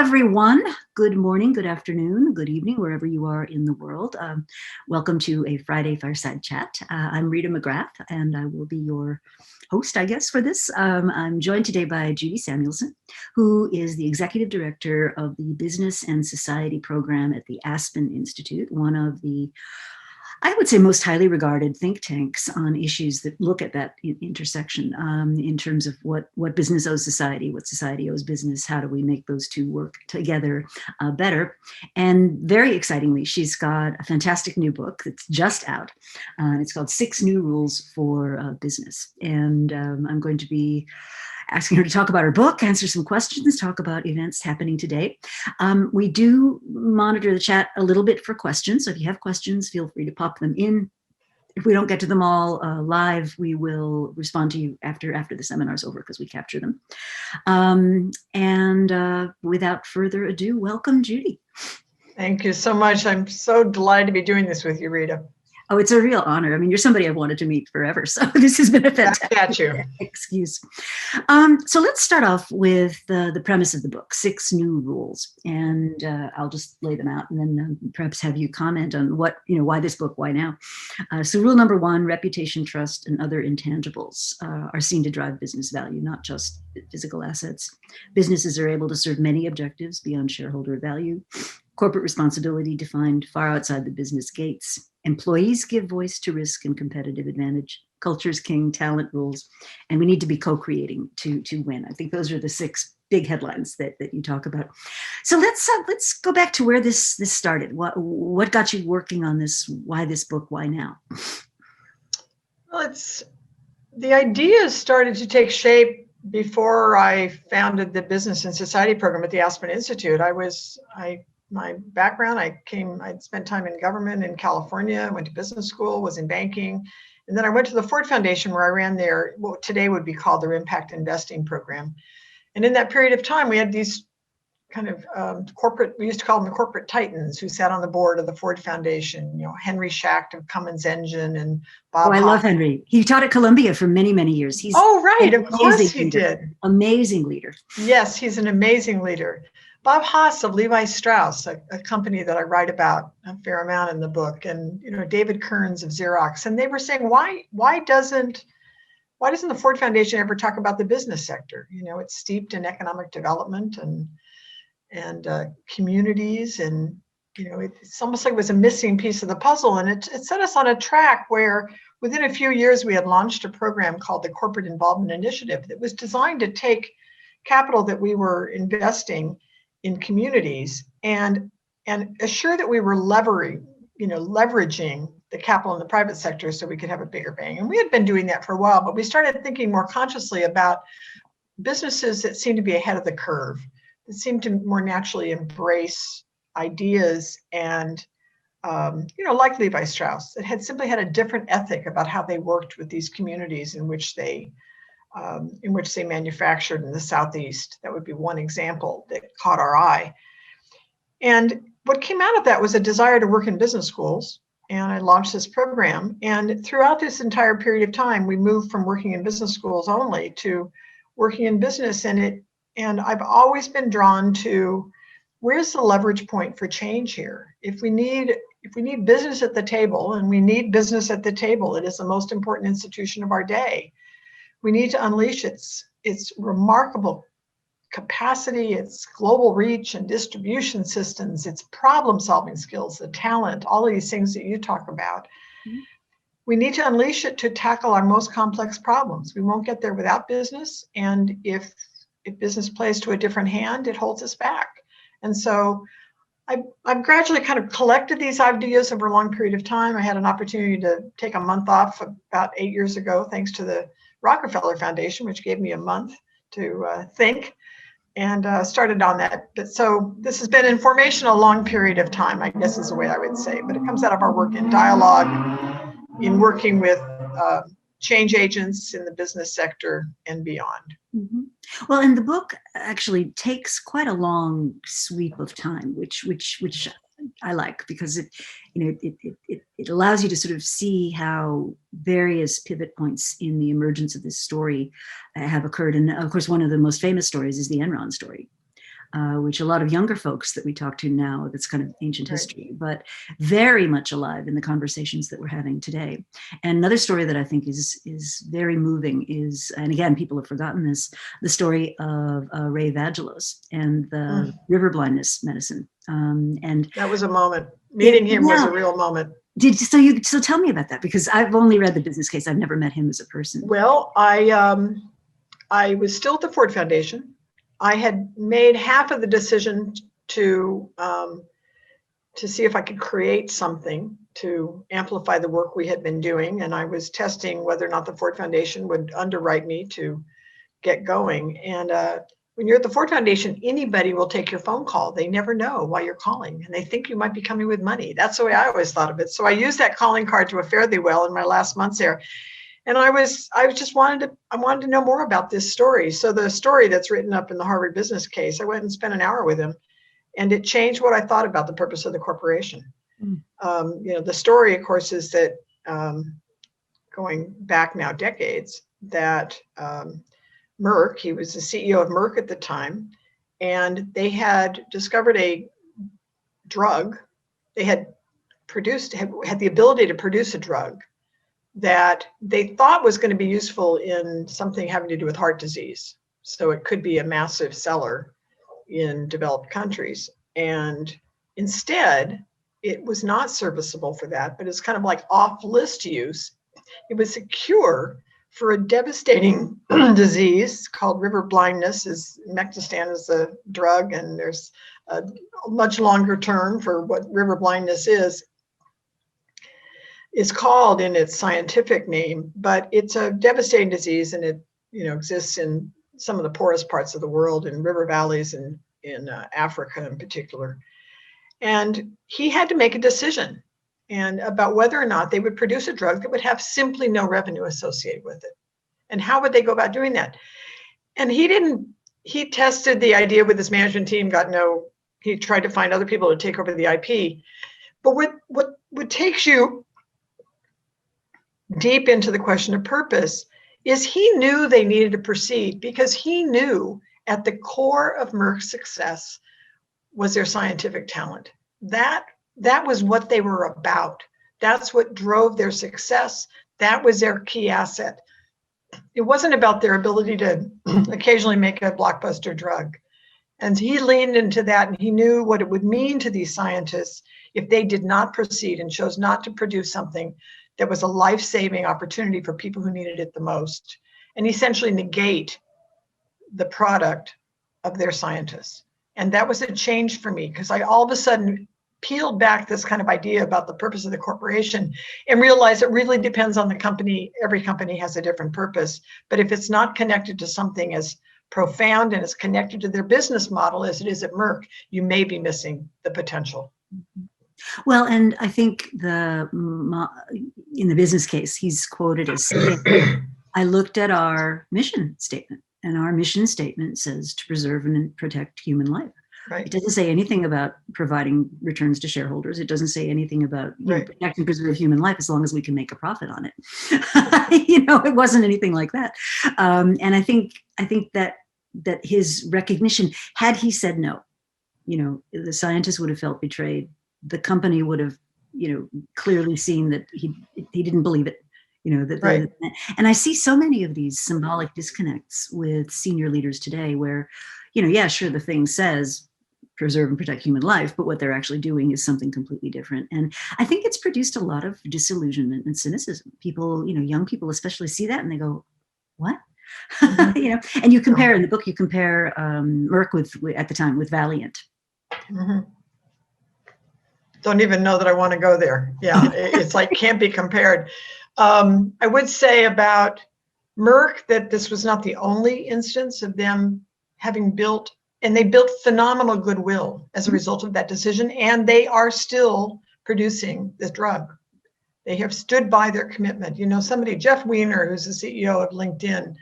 everyone. Good morning, good afternoon, good evening, wherever you are in the world. Welcome to a Friday Fireside Chat. I'm Rita McGrath, and I will be your host, I guess, for this. I'm joined today by Judy Samuelson, who is the Executive Director of the Business and Society Program at the Aspen Institute, one of the, I would say, most highly regarded think tanks on issues that look at that intersection in terms of what business owes society, what society owes business, how do we make those two work together better. And very excitingly, she's got a fantastic new book that's just out. It's called 6 New Rules for Business. And I'm going to be asking her to talk about her book, answer some questions, talk about events happening today. We do monitor the chat a little bit for questions. So if you have questions, feel free to pop them in. If we don't get to them all live, we will respond to you after the seminar's over because we capture them. Without further ado, welcome, Judy. Thank you so much. I'm so delighted to be doing this with you, Rita. Oh, it's a real honor. I mean, you're somebody I've wanted to meet forever. So this has been a fantastic excuse. So let's start off with the premise of the book, 6 New Rules. And I'll just lay them out and then perhaps have you comment on why this book, why now? So rule number 1, reputation, trust, and other intangibles are seen to drive business value, not just physical assets. Businesses are able to serve many objectives beyond shareholder value. Corporate responsibility defined far outside the business gates. Employees give voice to risk and competitive advantage. Culture's king, talent rules, and we need to be co-creating to win. I think those are the 6 big headlines that you talk about. So let's go back to where this started. What got you working on this? Why this book? Why now? Well, the ideas started to take shape before I founded the Business and Society program at the Aspen Institute. My background, I'd spent time in government in California, went to business school, was in banking. And then I went to the Ford Foundation where I ran what today would be called their impact investing program. And in that period of time, we had these kind of we used to call them the corporate titans who sat on the board of the Ford Foundation, Henry Schacht of Cummins Engine and Bob I love Henry. He taught at Columbia for many, many years. He's of course he did. Amazing leader. Yes, he's an amazing leader. Bob Haas of Levi Strauss, a company that I write about a fair amount in the book, and David Kearns of Xerox, and they were saying, why doesn't the Ford Foundation ever talk about the business sector? It's steeped in economic development and communities, and it's almost like it was a missing piece of the puzzle, and it set us on a track where within a few years we had launched a program called the Corporate Involvement Initiative that was designed to take capital that we were investing in communities and assure that we were leveraging the capital in the private sector so we could have a bigger bang. And we had been doing that for a while, but we started thinking more consciously about businesses that seemed to be ahead of the curve, that seemed to more naturally embrace ideas and, like Levi Strauss, that had simply had a different ethic about how they worked with these communities in which they manufactured in the Southeast. That would be one example that caught our eye. And what came out of that was a desire to work in business schools. And I launched this program. And throughout this entire period of time, we moved from working in business schools only to working in business. And I've always been drawn to, where's the leverage point for change here? If we need business at the table, and we need business at the table, it is the most important institution of our day. We need to unleash its remarkable capacity, its global reach and distribution systems, its problem-solving skills, the talent, all of these things that you talk about. Mm-hmm. We need to unleash it to tackle our most complex problems. We won't get there without business, and if business plays to a different hand, it holds us back. And so I've gradually kind of collected these ideas over a long period of time. I had an opportunity to take a month off about 8 years ago, thanks to the Rockefeller Foundation, which gave me a month to think, and started on that. But so this has been in formation a long period of time, I guess is the way I would say, but it comes out of our work in dialogue, in working with change agents in the business sector and beyond. Mm-hmm. Well, and the book actually takes quite a long sweep of time, which I like, because it allows you to sort of see how various pivot points in the emergence of this story have occurred. And of course, one of the most famous stories is the Enron story. which a lot of younger folks that we talk to now, that's kind of ancient Right. history, but very much alive in the conversations that we're having today. And another story that I think is very moving is, and again, people have forgotten this, the story of Ray Vagelos and the river blindness medicine. And that was a moment. Meeting him was a real moment. So tell me about that, because I've only read the business case. I've never met him as a person. Well, I was still at the Ford Foundation. I had made half of the decision to see if I could create something to amplify the work we had been doing, and I was testing whether or not the Ford Foundation would underwrite me to get going. And when you're at the Ford Foundation, anybody will take your phone call. They never know why you're calling, and they think you might be coming with money. That's the way I always thought of it. So I used that calling card to a fairly well in my last months there. And I wanted to know more about this story. So the story that's written up in the Harvard business case, I went and spent an hour with him, and it changed what I thought about the purpose of the corporation. The story, of course, is that going back now decades, that Merck, he was the CEO of Merck at the time, and they had discovered a drug. They had the ability to produce a drug that they thought was going to be useful in something having to do with heart disease. So it could be a massive seller in developed countries. And instead, it was not serviceable for that, but it's kind of like off-list use. It was a cure for a devastating disease called river blindness. Mecdistan is a drug, and there's a much longer term for what river blindness is called in its scientific name, but it's a devastating disease, and it exists in some of the poorest parts of the world, in river valleys and in Africa in particular. And he had to make a decision about whether or not they would produce a drug that would have simply no revenue associated with it. And how would they go about doing that? And he tested the idea with his management team, he tried to find other people to take over the IP. But what takes you deep into the question of purpose is he knew they needed to proceed, because he knew at the core of Merck's success was their scientific talent. That was what they were about. That's what drove their success. That was their key asset. It wasn't about their ability to occasionally make a blockbuster drug. And he leaned into that, and he knew what it would mean to these scientists if they did not proceed and chose not to produce something that was a life-saving opportunity for people who needed it the most, and essentially negate the product of their scientists. And that was a change for me, because I all of a sudden peeled back this kind of idea about the purpose of the corporation and realized it really depends on the company. Every company has a different purpose, but if it's not connected to something as profound and as connected to their business model as it is at Merck, you may be missing the potential. Well, and I think in the business case, he's quoted as saying, I looked at our mission statement, and our mission statement says to preserve and protect human life. Right. It doesn't say anything about providing returns to shareholders. It doesn't say anything about protect and preserve human life as long as we can make a profit on it. It wasn't anything like that. And I think that his recognition, had he said no, the scientists would have felt betrayed. The company would have, clearly seen that he didn't believe it. And I see so many of these symbolic disconnects with senior leaders today, where, sure, the thing says preserve and protect human life, but what they're actually doing is something completely different. And I think it's produced a lot of disillusionment and cynicism. People, young people especially, see that and they go, what? Mm-hmm. And you compare in the book, Merck at the time with Valiant. Mm-hmm. Don't even know that I want to go there. Yeah, it's like can't be compared. I would say about Merck that this was not the only instance of them having built phenomenal goodwill as a result of that decision, and they are still producing this drug. They have stood by their commitment. Jeff Weiner, who's the CEO of LinkedIn,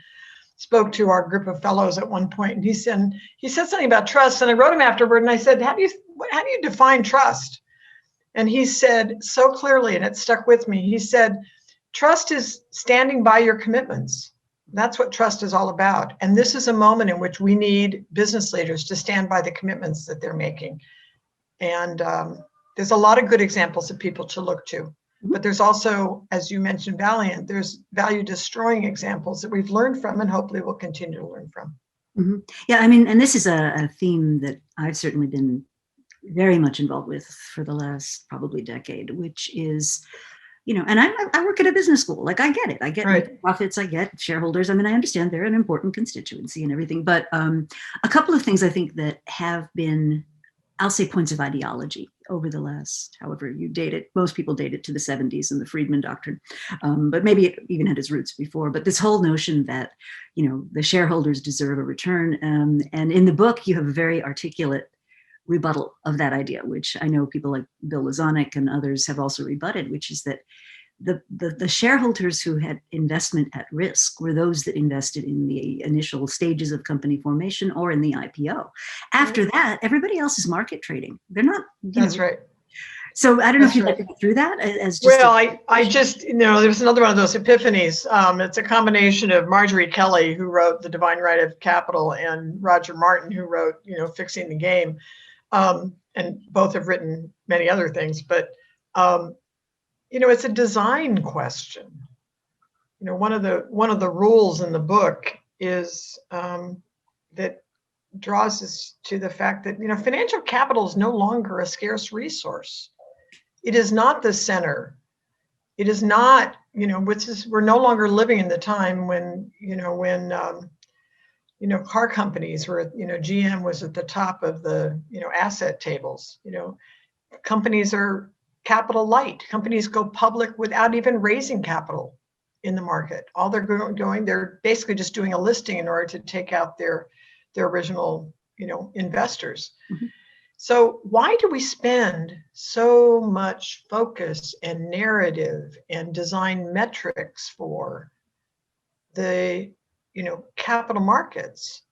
spoke to our group of fellows at one point, and he said something about trust, and I wrote him afterward, and I said, how do you define trust? And he said so clearly, and it stuck with me, he said, trust is standing by your commitments. That's what trust is all about. And this is a moment in which we need business leaders to stand by the commitments that they're making. And there's a lot of good examples of people to look to. But there's also, as you mentioned, Valiant, there's value destroying examples that we've learned from and hopefully will continue to learn from. Mm-hmm. Yeah, I mean, and this is a theme that I've certainly been very much involved with for the last probably decade, which is, and I work at a business school. Like, I get it. I get right. profits. I get shareholders. I mean, I understand they're an important constituency and everything. But a couple of things I think that have been, I'll say, points of ideology over the last, however you date it. Most people date it to the 70s and the Friedman doctrine, but maybe it even had its roots before. But this whole notion that, the shareholders deserve a return. And in the book, you have a very articulate rebuttal of that idea, which I know people like Bill Lazonick and others have also rebutted, which is that the shareholders who had investment at risk were those that invested in the initial stages of company formation or in the IPO. After that, everybody else is market trading. They're not. That's right. So I don't know if you'd like to go through that as just. Well, I just, there's another one of those epiphanies. It's a combination of Marjorie Kelly, who wrote The Divine Right of Capital, and Roger Martin, who wrote, Fixing the Game. And both have written many other things, but it's a design question. One of the rules in the book is that draws us to the fact that financial capital is no longer a scarce resource. It is not the center. It is not, we're no longer living in the time when car companies were, GM was at the top of the, asset tables. Companies are capital light. Companies go public without even raising capital in the market. All they're doing, they're basically just doing a listing in order to take out their original, investors. Mm-hmm. So why do we spend so much focus and narrative and design metrics for the capital markets?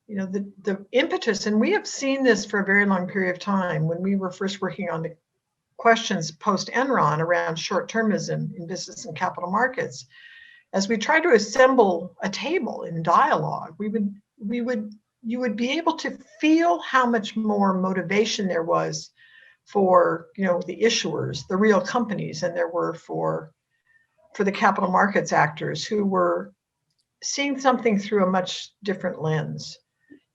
The impetus, and we have seen this for a very long period of time when we were first working on the questions post Enron around short-termism in business and capital markets. As we tried to assemble a table in dialogue, you would be able to feel how much more motivation there was for the issuers, the real companies, than there were for the capital markets actors who were seeing something through a much different lens.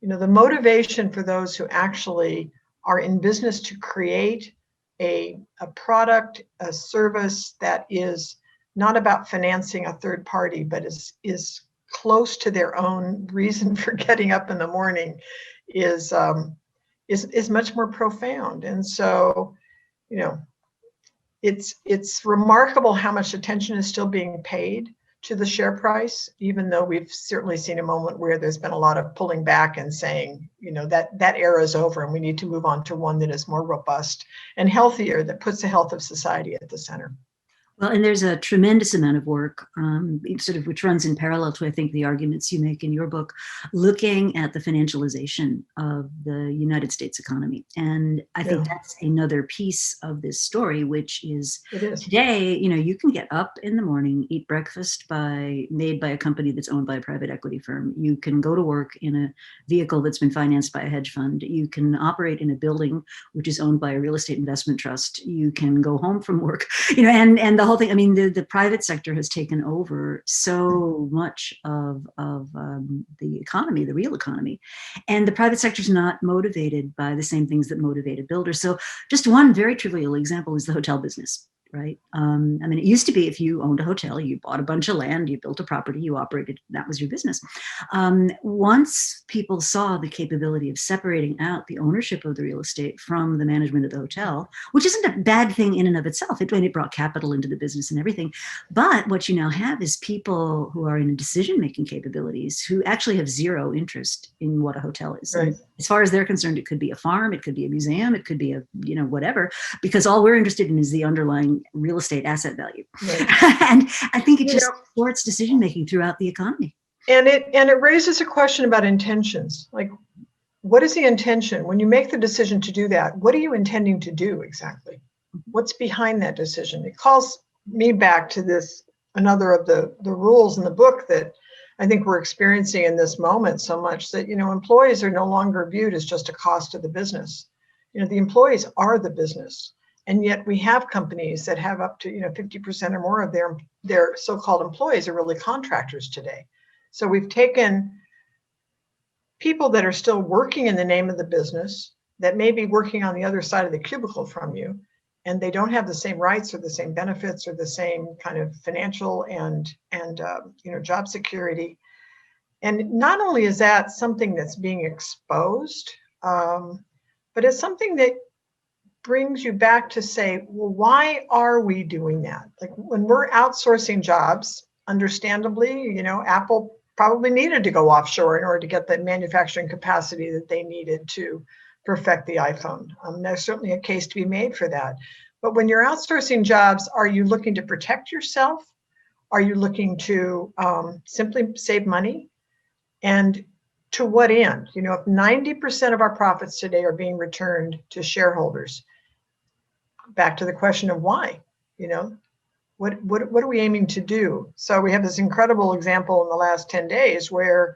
The motivation for those who actually are in business to create a product, a service that is not about financing a third party, but is close to their own reason for getting up in the morning is much more profound. And so, it's remarkable how much attention is still being paid to the share price, even though we've certainly seen a moment where there's been a lot of pulling back and saying, that era is over and we need to move on to one that is more robust and healthier, that puts the health of society at the center. Well, and there's a tremendous amount of work, which runs in parallel to, I think, the arguments you make in your book, looking at the financialization of the United States economy. And I think that's another piece of this story, which is today, you can get up in the morning, eat breakfast made by a company that's owned by a private equity firm. You can go to work in a vehicle that's been financed by a hedge fund. You can operate in a building which is owned by a real estate investment trust. You can go home from work, and the whole thing. I mean, the private sector has taken over so much of the economy, the real economy, and the private sector is not motivated by the same things that motivated builders. So just one very trivial example is the hotel business. Right. It used to be if you owned a hotel, you bought a bunch of land, you built a property, you operated, that was your business. Once people saw the capability of separating out the ownership of the real estate from the management of the hotel, which isn't a bad thing in and of itself, it brought capital into the business and everything. But what you now have is people who are in decision-making capabilities who actually have zero interest in what a hotel is. Right. As far as they're concerned, it could be a farm, it could be a museum, it could be a, whatever, because all we're interested in is the underlying real estate asset value. Right. And I think it just supports decision-making throughout the economy. And it raises a question about intentions. Like, what is the intention? When you make the decision to do that, what are you intending to do exactly? What's behind that decision? It calls me back to this, another of the rules in the book that I think we're experiencing in this moment so much that, employees are no longer viewed as just a cost of the business. The employees are the business. And yet we have companies that have up to, 50% or more of their so-called employees are really contractors today. So we've taken people that are still working in the name of the business that may be working on the other side of the cubicle from you, and they don't have the same rights or the same benefits or the same kind of financial and job security. And not only is that something that's being exposed, but it's something that brings you back to say, well, why are we doing that? Like when we're outsourcing jobs, understandably, Apple probably needed to go offshore in order to get the manufacturing capacity that they needed to perfect the iPhone. There's certainly a case to be made for that. But when you're outsourcing jobs, are you looking to protect yourself? Are you looking to simply save money? And to what end? If 90% of our profits today are being returned to shareholders, back to the question of why, what are we aiming to do? So we have this incredible example in the last 10 days where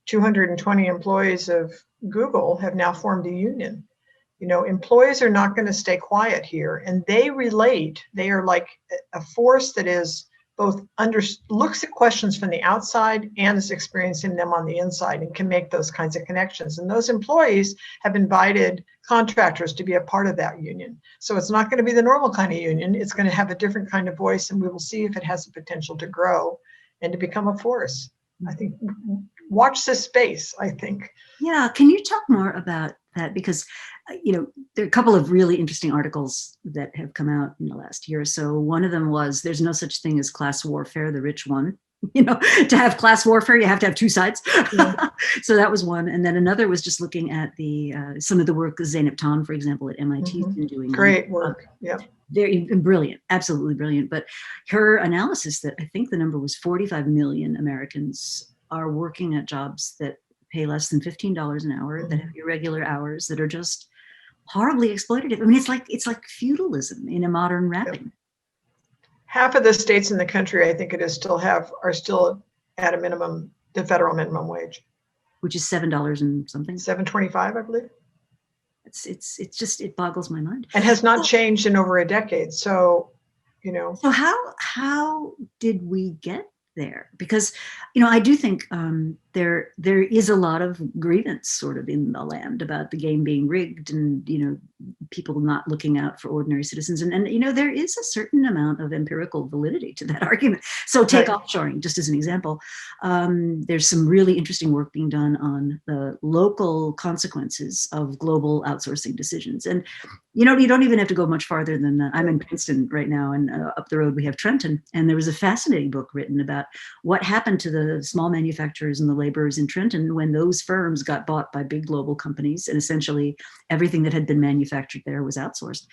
220 employees of Google have now formed a union. Employees are not going to stay quiet here, and they relate. They are like a force that is both looks at questions from the outside and is experiencing them on the inside and can make those kinds of connections. And those employees have invited contractors to be a part of that union. So it's not going to be the normal kind of union. It's going to have a different kind of voice, and we will see if it has the potential to grow and to become a force. I think watch this space, I think. Yeah, can you talk more about that? Because, there are a couple of really interesting articles that have come out in the last year or so. One of them was, there's no such thing as class warfare, the rich won. To have class warfare, you have to have two sides. Yeah. So that was one. And then another was just looking at some of the work Zeynep Ton, for example, at MIT has been doing. Great work, yeah. They're brilliant, absolutely brilliant. But her analysis that I think the number was 45 million Americans are working at jobs that pay less than $15 an hour, that have irregular hours, that are just horribly exploitative. I mean, it's like feudalism in a modern wrapping. Yep. Half of the states in the country, I think it is, are still at a minimum, the federal minimum wage, which is $7 and something. $7.25, I believe. It boggles my mind. And has not changed in over a decade. So, So how did we get there? Because, I do think there is a lot of grievance sort of in the land about the game being rigged and, people not looking out for ordinary citizens. And there is a certain amount of empirical validity to that argument. So take offshoring, just as an example. There's some really interesting work being done on the local consequences of global outsourcing decisions. And, you don't even have to go much farther than I'm in Princeton right now, and up the road we have Trenton. And there was a fascinating book written about what happened to the small manufacturers and the laborers in Trenton when those firms got bought by big global companies, and essentially everything that had been manufactured there was outsourced.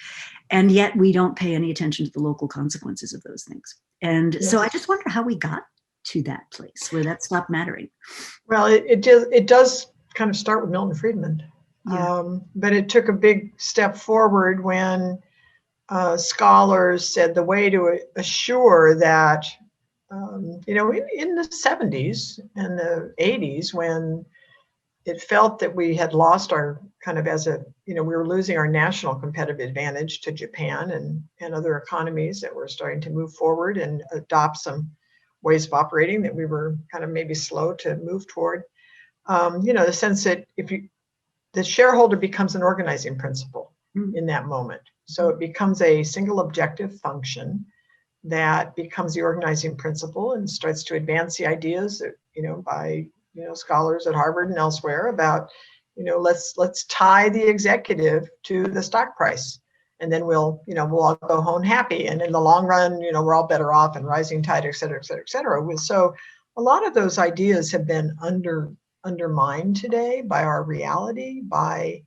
And yet we don't pay any attention to the local consequences of those things. And so I just wonder how we got to that place where that stopped mattering. Well, it does kind of start with Milton Friedman. Yeah. But it took a big step forward when scholars said the way to assure that, in the 70s and the 80s, when it felt that we had lost our kind of we were losing our national competitive advantage to Japan and other economies that were starting to move forward and adopt some ways of operating that we were kind of maybe slow to move toward. The sense that the shareholder becomes an organizing principle in that moment. So it becomes a single objective function that becomes the organizing principle and starts to advance the ideas that, by, scholars at Harvard and elsewhere about, let's tie the executive to the stock price. And then we'll all go home happy. And in the long run, we're all better off, and rising tide, et cetera, et cetera, et cetera. So a lot of those ideas have been undermined today by our reality, by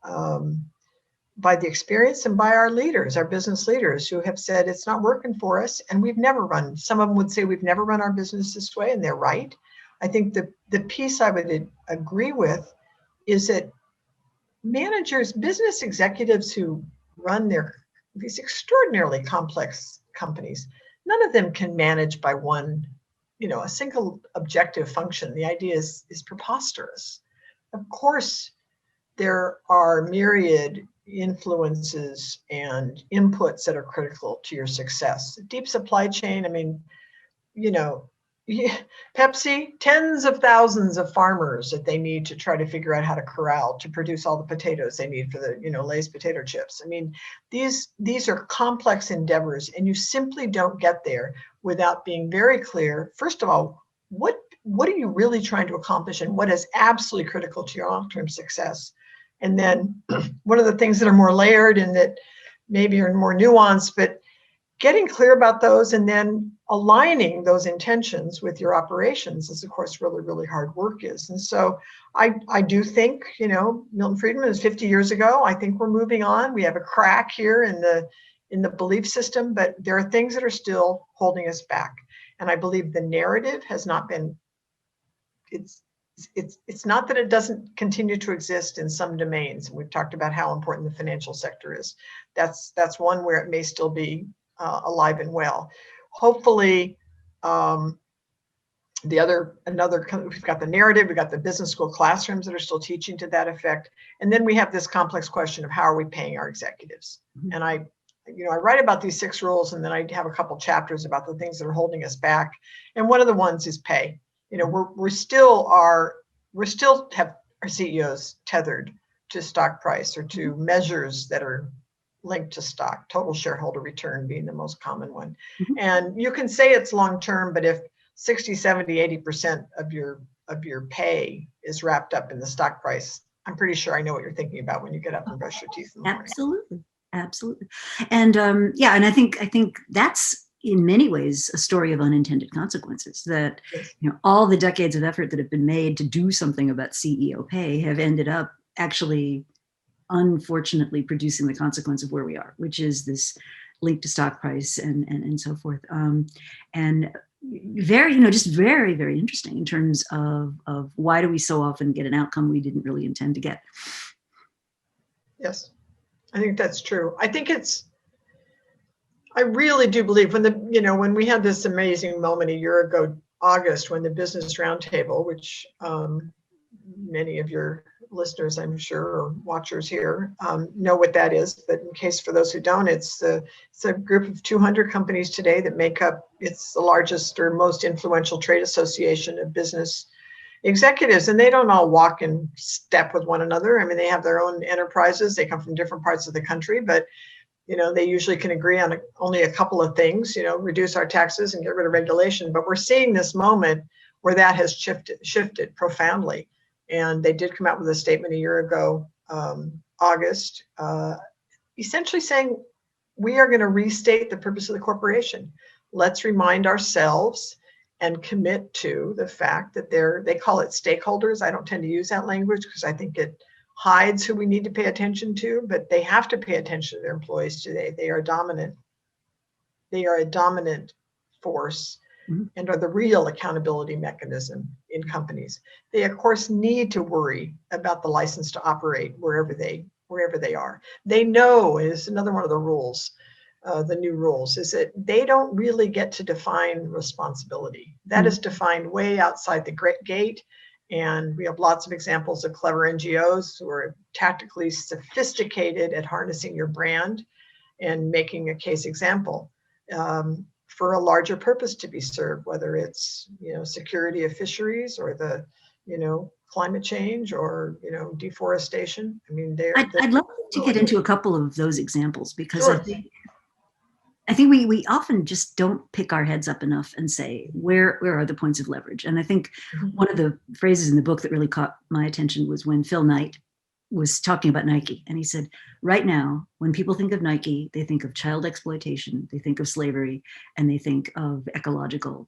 the experience, and by our leaders, our business leaders, who have said it's not working for us. And some of them would say we've never run our business this way, and they're right. I think the piece I would agree with is that managers, business executives who run these extraordinarily complex companies, none of them can manage by one a single objective function. The idea is preposterous. Of course, there are myriad influences and inputs that are critical to your success. Deep supply chain, I mean, Pepsi, tens of thousands of farmers that they need to try to figure out how to corral to produce all the potatoes they need for the, Lay's potato chips. I mean, these are complex endeavors, and you simply don't get there without being very clear. First of all, what are you really trying to accomplish, and what is absolutely critical to your long-term success? And then one of the things that are more layered and that maybe are more nuanced, but getting clear about those and then aligning those intentions with your operations is, of course, really, really hard work is. And so I do think, Milton Friedman is 50 years ago. I think we're moving on. We have a crack here in the belief system, but there are things that are still holding us back. And I believe the narrative has not been, it's not that it doesn't continue to exist in some domains. We've talked about how important the financial sector is. That's one where it may still be alive and well. Hopefully, we've got the narrative, we've got the business school classrooms that are still teaching to that effect. And then we have this complex question of how are we paying our executives? Mm-hmm. And I write about these 6 rules, and then I have a couple chapters about the things that are holding us back. And one of the ones is pay. We still have our CEOs tethered to stock price or to measures that are linked to stock, total shareholder return being the most common one. Mm-hmm. And you can say it's long-term, but if 60, 70, 80% of your pay is wrapped up in the stock price, I'm pretty sure I know what you're thinking about when you get up and brush your teeth in the morning. Absolutely. And and I think that's in many ways a story of unintended consequences, that all the decades of effort that have been made to do something about CEO pay have ended up actually unfortunately producing the consequence of where we are, which is this link to stock price and so forth. And very, just very, very interesting in terms of why do we so often get an outcome we didn't really intend to get. Yes, I think that's true. I really do believe when we had this amazing moment a year ago, August, when the Business Roundtable, which many of your listeners, I'm sure, or watchers here know what that is. But in case for those who don't, it's a group of 200 companies today that make up, it's the largest or most influential trade association of business executives. And they don't all walk in step with one another. I mean, they have their own enterprises. They come from different parts of the country, but they usually can agree on only a couple of things, reduce our taxes and get rid of regulation. But we're seeing this moment where that has shifted profoundly. And they did come out with a statement a year ago, August, essentially saying, we are going to restate the purpose of the corporation. Let's remind ourselves and commit to the fact that they call it stakeholders. I don't tend to use that language because I think it hides who we need to pay attention to, but they have to pay attention to their employees today. They are dominant. They are a dominant force. Mm-hmm. And are the real accountability mechanism in companies. They, of course, need to worry about the license to operate wherever they are. They know, is another one of the rules, the new rules, is that they don't really get to define responsibility. That mm-hmm. is defined way outside the gate. And we have lots of examples of clever NGOs who are tactically sophisticated at harnessing your brand and making a case example. For a larger purpose to be served, whether it's security of fisheries or the climate change or deforestation. I mean, I'd love to get into a couple of those examples because sure. I think we often just don't pick our heads up enough and say where are the points of leverage. And I think mm-hmm. one of the phrases in the book that really caught my attention was when Phil Knight was talking about Nike. And he said, right now, when people think of Nike, they think of child exploitation, they think of slavery, and they think of ecological,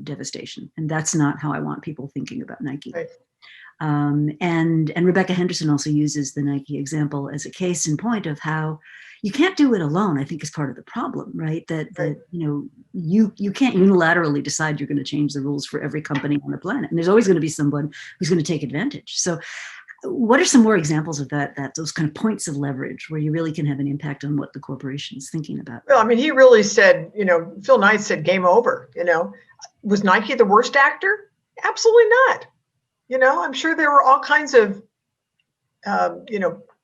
devastation. And that's not how I want people thinking about Nike. Right. And Rebecca Henderson also uses the Nike example as a case in point of how you can't do it alone, I think is part of the problem, right? That you can't unilaterally decide you're going to change the rules for every company on the planet. And there's always going to be someone who's going to take advantage. So what are some more examples of that those kind of points of leverage where you really can have an impact on what the corporation is thinking about? Well, I mean, he really said, Phil Knight said game over, Was Nike the worst actor? Absolutely not. I'm sure there were all kinds of,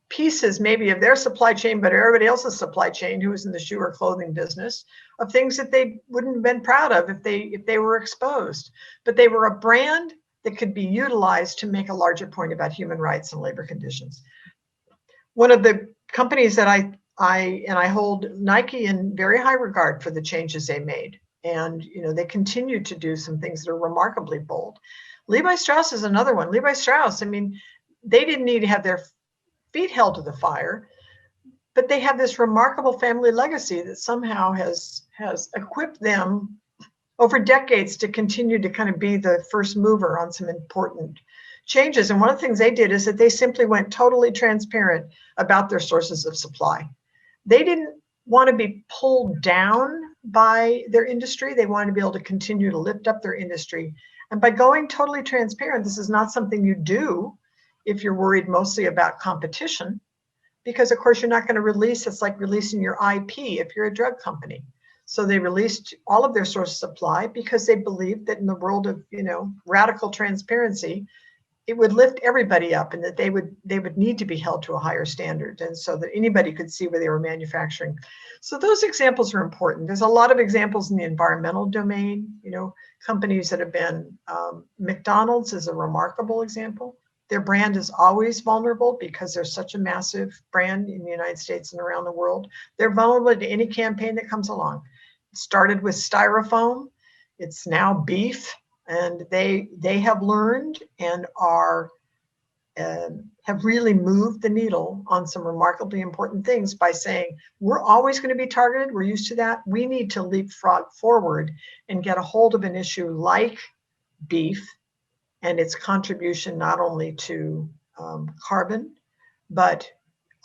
pieces maybe of their supply chain, but everybody else's supply chain who was in the shoe or clothing business, of things that they wouldn't have been proud of if they were exposed. But they were a brand that could be utilized to make a larger point about human rights and labor conditions. One of the companies that I hold Nike in very high regard for the changes they made. And, they continue to do some things that are remarkably bold. Levi Strauss is another one. Levi Strauss, they didn't need to have their feet held to the fire, but they have this remarkable family legacy that somehow has equipped them over decades to continue to kind of be the first mover on some important changes. And one of the things they did is that they simply went totally transparent about their sources of supply. They didn't want to be pulled down by their industry. They wanted to be able to continue to lift up their industry. And by going totally transparent, this is not something you do if you're worried mostly about competition, because of course you're not going to release, it's like releasing your IP if you're a drug company. So they released all of their source of supply because they believed that in the world of, radical transparency, it would lift everybody up, and that they would need to be held to a higher standard, and so that anybody could see where they were manufacturing. So those examples are important. There's a lot of examples in the environmental domain, companies that have been, McDonald's is a remarkable example. Their brand is always vulnerable because they're such a massive brand in the United States and around the world. They're vulnerable to any campaign that comes along. It started with styrofoam. It's now beef. And they have learned and are have really moved the needle on some remarkably important things by saying, we're always going to be targeted. We're used to that. We need to leapfrog forward and get a hold of an issue like beef and its contribution not only to carbon, but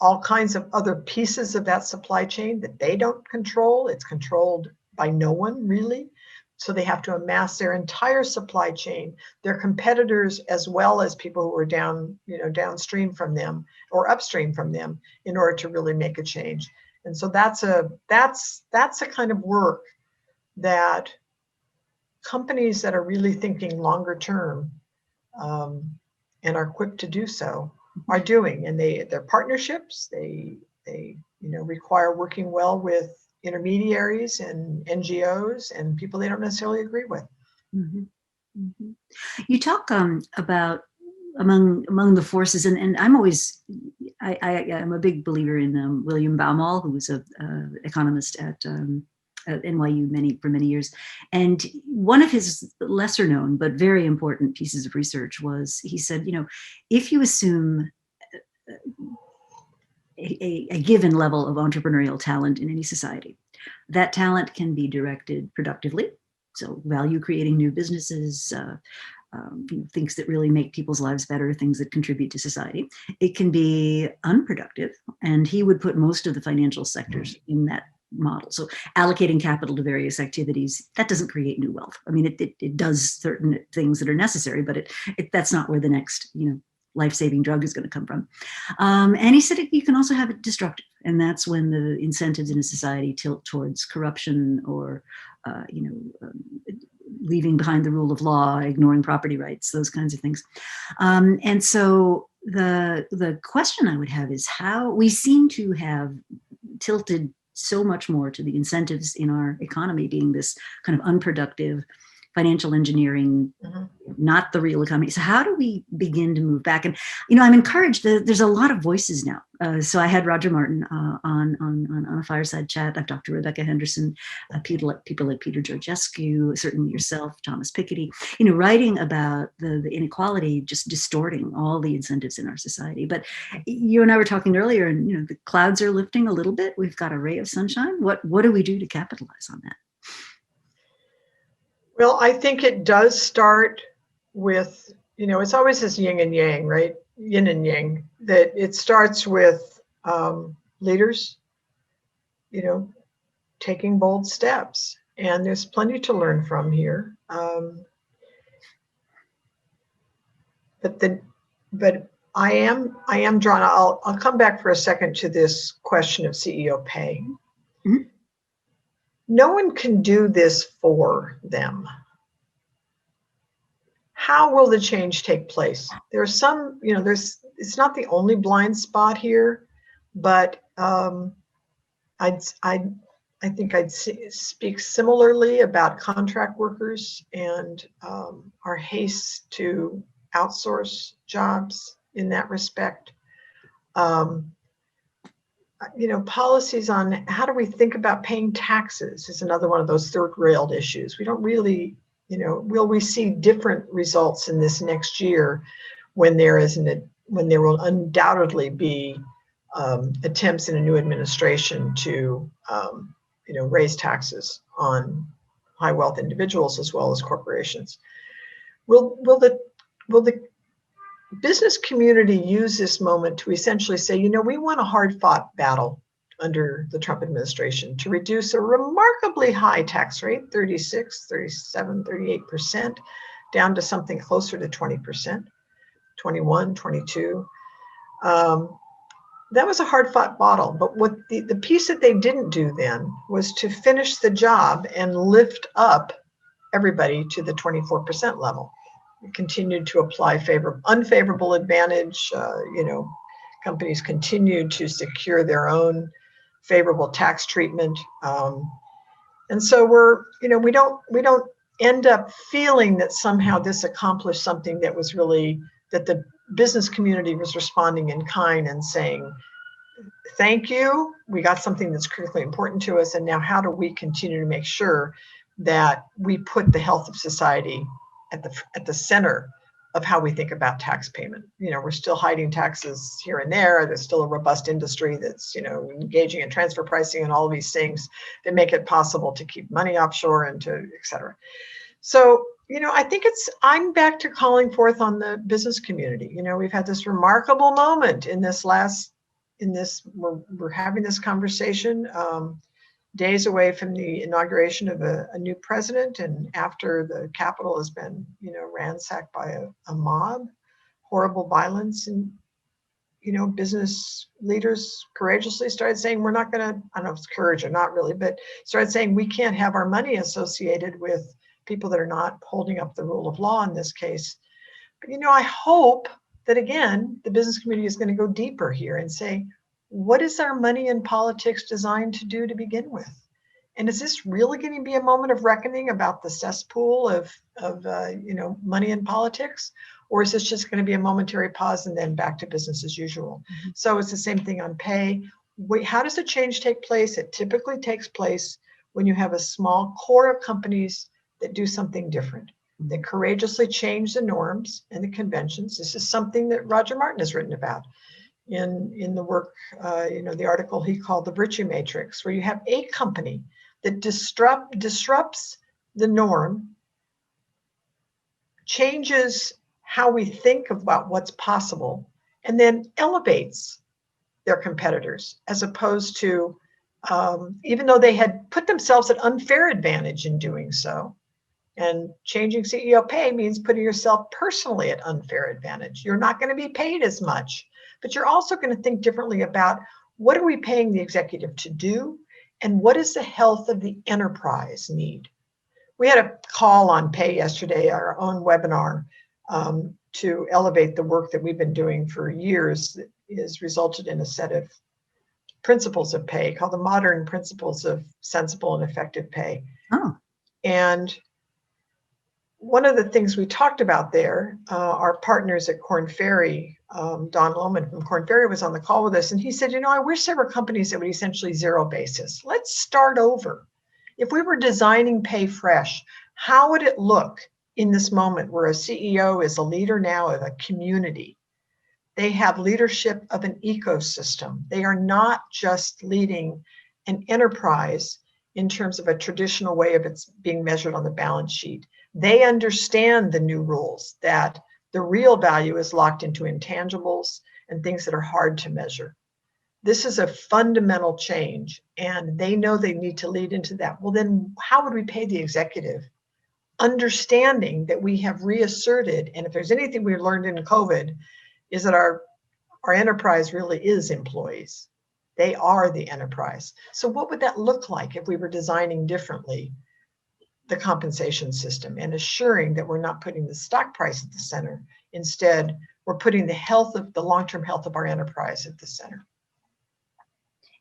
all kinds of other pieces of that supply chain that they don't control. It's controlled by no one, really. So they have to amass their entire supply chain, their competitors, as well as people who are downstream from them or upstream from them, in order to really make a change. And so that's a kind of work that companies that are really thinking longer term and are equipped to do so are doing. And they're partnerships. They require working well with intermediaries and NGOs and people they don't necessarily agree with. Mm-hmm. Mm-hmm. You talk about among the forces, and I'm a big believer in William Baumol, who was an economist at NYU for many years. And one of his lesser known but very important pieces of research was, he said, if you assume a given level of entrepreneurial talent in any society, that talent can be directed productively. So value creating new businesses, things that really make people's lives better, things that contribute to society. It can be unproductive. And he would put most of the financial sectors in that model. So allocating capital to various activities, that doesn't create new wealth. It does certain things that are necessary, but that's not where the next, life-saving drug is going to come from. And he said you can also have it destructive. And that's when the incentives in a society tilt towards corruption or, leaving behind the rule of law, ignoring property rights, those kinds of things. And so the question I would have is how we seem to have tilted so much more to the incentives in our economy being this kind of unproductive financial engineering, not the real economy. So how do we begin to move back? And, I'm encouraged that there's a lot of voices now. So I had Roger Martin on a fireside chat. I've talked to Rebecca Henderson, people like Peter Georgescu, certainly yourself, Thomas Piketty, writing about the inequality just distorting all the incentives in our society. But you and I were talking earlier, and the clouds are lifting a little bit. We've got a ray of sunshine. What do we do to capitalize on that? Well, I think it does start with, it's always this yin and yang, right? Yin and yang, that it starts with leaders, taking bold steps. And there's plenty to learn from here. But I am drawn, I'll come back for a second to this question of CEO pay. Mm-hmm. No one can do this for them. how will the change take place? There are some, it's not the only blind spot here, but I think I'd speak similarly about contract workers and our haste to outsource jobs in that respect. Policies on how do we think about paying taxes is another one of those third-railed issues. We don't really, will we see different results in this next year when there will undoubtedly be attempts in a new administration to raise taxes on high wealth individuals as well as corporations. Will the business community use this moment to essentially say, we won a hard-fought battle under the Trump administration to reduce a remarkably high tax rate, 36, 37, 38%, down to something closer to 20%, 21, 22. That was a hard-fought battle, but what the piece that they didn't do then was to finish the job and lift up everybody to the 24% level. We continued to apply unfavorable advantage. Companies continued to secure their own favorable tax treatment, and so we don't end up feeling that somehow this accomplished something that was really that the business community was responding in kind and saying, thank you, we got something that's critically important to us, and now how do we continue to make sure that we put the health of society at the center of how we think about tax payment? We're still hiding taxes here and there. There's still a robust industry that's, engaging in transfer pricing and all of these things that make it possible to keep money offshore and to et cetera. So, I think I'm back to calling forth on the business community. We've had this remarkable moment we're having this conversation days away from the inauguration of a new president, and after the Capitol has been, ransacked by a mob, horrible violence, and, business leaders courageously started saying, we're not going to, I don't know if it's courage or not really, but started saying we can't have our money associated with people that are not holding up the rule of law in this case. But, I hope that, again, the business community is going to go deeper here and say, what is our money in politics designed to do to begin with? And is this really going to be a moment of reckoning about the cesspool of money in politics? Or is this just going to be a momentary pause and then back to business as usual? Mm-hmm. So it's the same thing on pay. How does the change take place? It typically takes place when you have a small core of companies that do something different, that courageously change the norms and the conventions. This is something that Roger Martin has written about in the work, the article he called the Virtue Matrix, where you have a company that disrupts the norm, changes how we think about what's possible, and then elevates their competitors, as opposed to, even though they had put themselves at unfair advantage in doing so. And changing CEO pay means putting yourself personally at unfair advantage. You're not going to be paid as much, but you're also going to think differently about what are we paying the executive to do, and what does the health of the enterprise need? We had a call on pay yesterday, our own webinar, to elevate the work that we've been doing for years that has resulted in a set of principles of pay called the Modern Principles of Sensible and Effective Pay. Oh. And one of the things we talked about there, our partners at Korn Ferry, Don Lohman from Korn Ferry was on the call with us, and he said, I wish there were companies that would essentially zero basis. Let's start over. If we were designing pay fresh, how would it look in this moment where a CEO is a leader now of a community? They have leadership of an ecosystem. They are not just leading an enterprise in terms of a traditional way of it's being measured on the balance sheet. They understand the new rules, that the real value is locked into intangibles and things that are hard to measure. This is a fundamental change, and they know they need to lead into that. Well, then how would we pay the executive? Understanding that we have reasserted, and if there's anything we learned in COVID, is that our enterprise really is employees. They are the enterprise. So what would that look like if we were designing differently? the compensation system and assuring that we're not putting the stock price at the center. Instead, we're putting the long-term health of our enterprise at the center.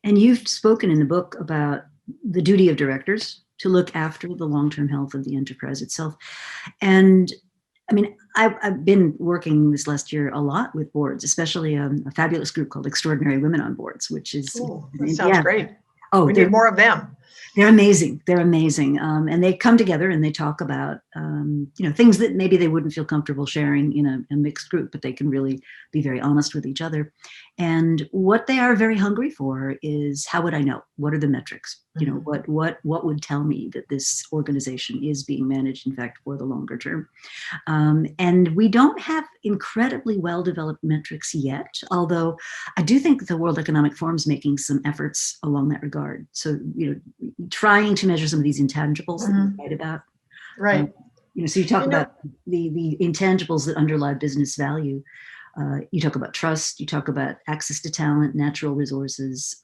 And you've spoken in the book about the duty of directors to look after the long-term health of the enterprise itself. And I mean, I've been working this last year a lot with boards, especially a fabulous group called Extraordinary Women on Boards, which is— Ooh, that sounds great. Oh, we need more of them. They're amazing. They're amazing. And they come together and they talk about, things that maybe they wouldn't feel comfortable sharing in a mixed group, but they can really be very honest with each other. And what they are very hungry for is, how would I know? What are the metrics? What would tell me that this organization is being managed, in fact, for the longer term? And we don't have incredibly well-developed metrics yet, although I do think the World Economic Forum is making some efforts along that regard. So, trying to measure some of these intangibles that you write about. Right. So you talk about the intangibles that underlie business value. You talk about trust, you talk about access to talent, natural resources,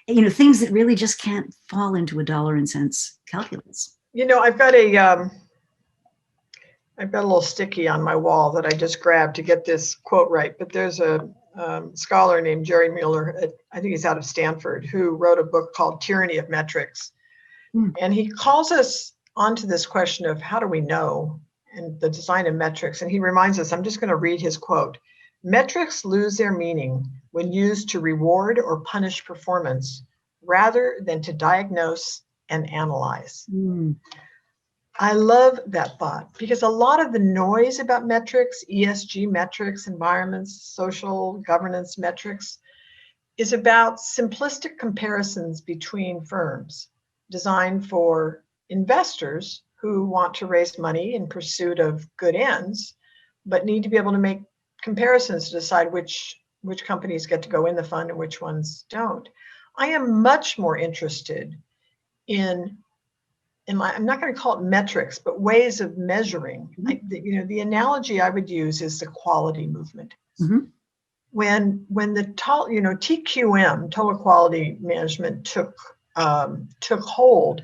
things that really just can't fall into a dollar and cents calculus. I've got a little sticky on my wall that I just grabbed to get this quote right, but there's a scholar named Jerry Muller, I think he's out of Stanford, who wrote a book called Tyranny of Metrics. And he calls us onto this question of how do we know, and the design of metrics. And he reminds us, I'm just going to read his quote: "Metrics lose their meaning when used to reward or punish performance rather than to diagnose and analyze." I love that thought, because a lot of the noise about metrics, ESG metrics, environments, social governance metrics, is about simplistic comparisons between firms designed for investors who want to raise money in pursuit of good ends, but need to be able to make comparisons to decide which companies get to go in the fund and which ones don't. I am much more interested in I'm not going to call it metrics, but ways of measuring. The analogy I would use is the quality movement. When the TQM, total quality management, took hold,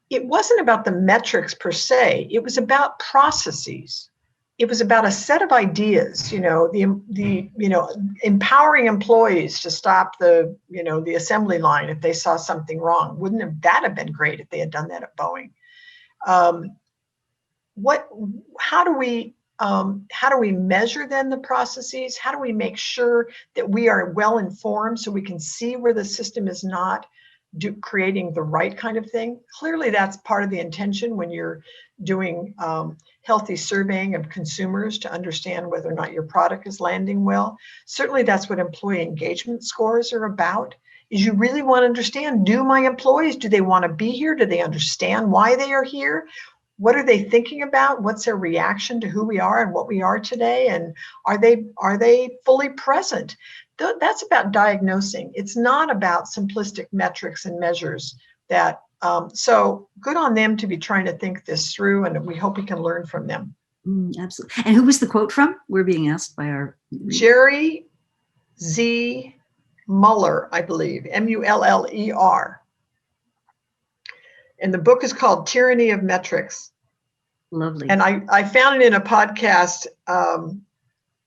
it wasn't about the metrics per se. It was about processes. It was about a set of ideas. Empowering employees to stop the assembly line if they saw something wrong. Wouldn't that have been great if they had done that at Boeing? How do we measure then the processes? How do we make sure that we are well informed so we can see where the system is not creating the right kind of thing? Clearly, that's part of the intention when you're doing healthy surveying of consumers to understand whether or not your product is landing well. Certainly, that's what employee engagement scores are about. Is you really want to understand, do my employees, do they want to be here? Do they understand why they are here? What are they thinking about? What's their reaction to who we are and what we are today? And are they fully present? That's about diagnosing. It's not about simplistic metrics and measures. So good on them to be trying to think this through, and we hope we can learn from them. Absolutely. And who was the quote from? We're being asked by our— Jerry Z. Muller, I believe, Muller. And the book is called Tyranny of Metrics. Lovely. And I found it in a podcast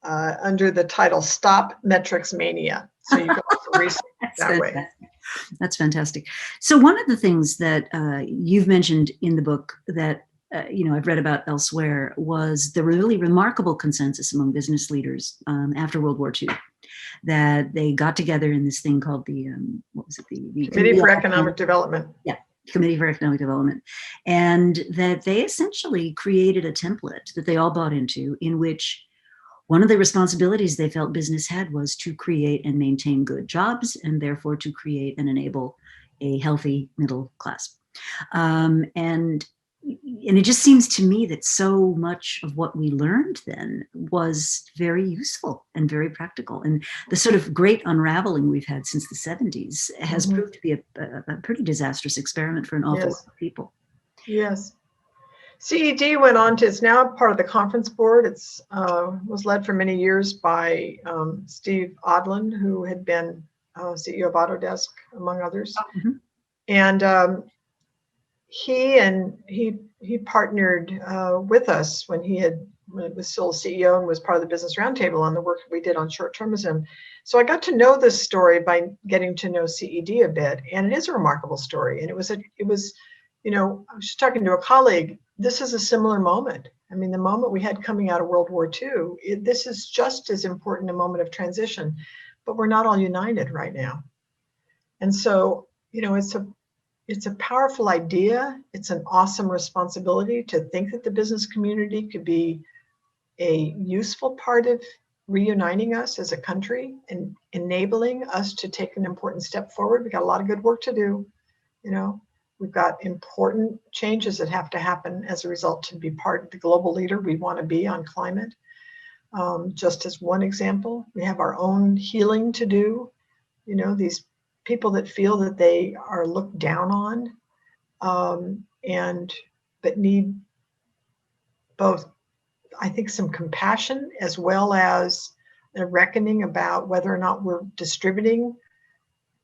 under the title Stop Metrics Mania. So you can also research that way. That's fantastic. So one of the things that you've mentioned in the book that I've read about elsewhere was the really remarkable consensus among business leaders after World War II, that they got together in this thing called the Committee for Economic Development. Yeah. Committee for Economic Development, and that they essentially created a template that they all bought into, in which one of the responsibilities they felt business had was to create and maintain good jobs, and therefore to create and enable a healthy middle class. And it just seems to me that so much of what we learned then was very useful and very practical. And the sort of great unraveling we've had since the 70s has proved to be a pretty disastrous experiment for an awful lot of people. Yes. CED went on to, is now part of the conference board. It's was led for many years by Steve Odland, who had been CEO of Autodesk, among others. And he partnered with us when it was still CEO and was part of the Business Roundtable on the work we did on short-termism. So I got to know this story by getting to know CED a bit, and it is a remarkable story. And it was, you know, I was just talking to a colleague. This is a similar moment. I mean, the moment we had coming out of World War II, this is just as important a moment of transition, but we're not all united right now. And so, you know, it's a powerful idea. It's an awesome responsibility to think that the business community could be a useful part of reuniting us as a country and enabling us to take an important step forward. We got a lot of good work to do. You know, we've got important changes that have to happen as a result to be part of the global leader we want to be on climate. Just as one example, we have our own healing to do. You know, these people that feel that they are looked down on, but need both, I think, some compassion as well as a reckoning about whether or not we're distributing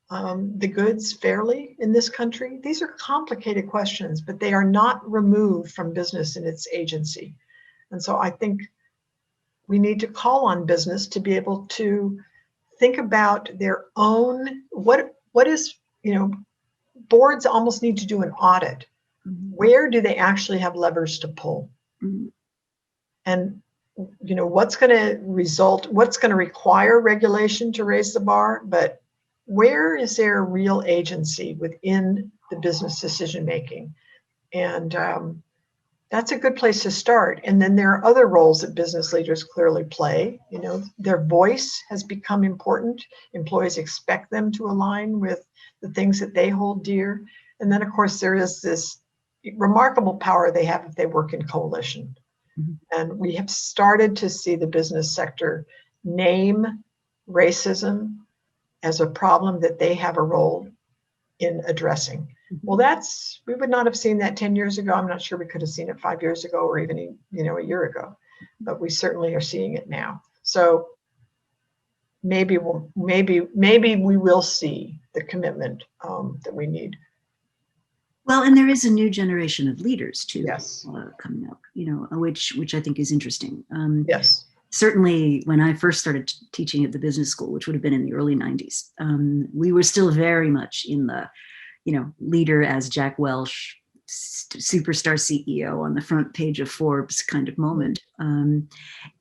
the goods fairly in this country. These are complicated questions, but they are not removed from business in its agency. And so I think we need to call on business to be able to think about their own, what is, you know, boards almost need to do an audit. Mm-hmm. Where do they actually have levers to pull? Mm-hmm. And, you know, what's going to require regulation to raise the bar, but where is there real agency within the business decision making? And that's a good place to start. And then there are other roles that business leaders clearly play. You know, their voice has become important. Employees expect them to align with the things that they hold dear. And then, of course, there is this remarkable power they have if they work in coalition. Mm-hmm. And we have started to see the business sector name racism as a problem that they have a role in addressing. Mm-hmm. Well, we would not have seen that 10 years ago. I'm not sure we could have seen it 5 years ago or even, you know, a year ago, but we certainly are seeing it now. So maybe we will see the commitment that we need. Well, and there is a new generation of leaders too, yes, coming up, you know, which I think is interesting. Yes. Certainly, when I first started teaching at the business school, which would have been in the early 90s, we were still very much in the, you know, leader as Jack Welch, superstar CEO on the front page of Forbes kind of moment. And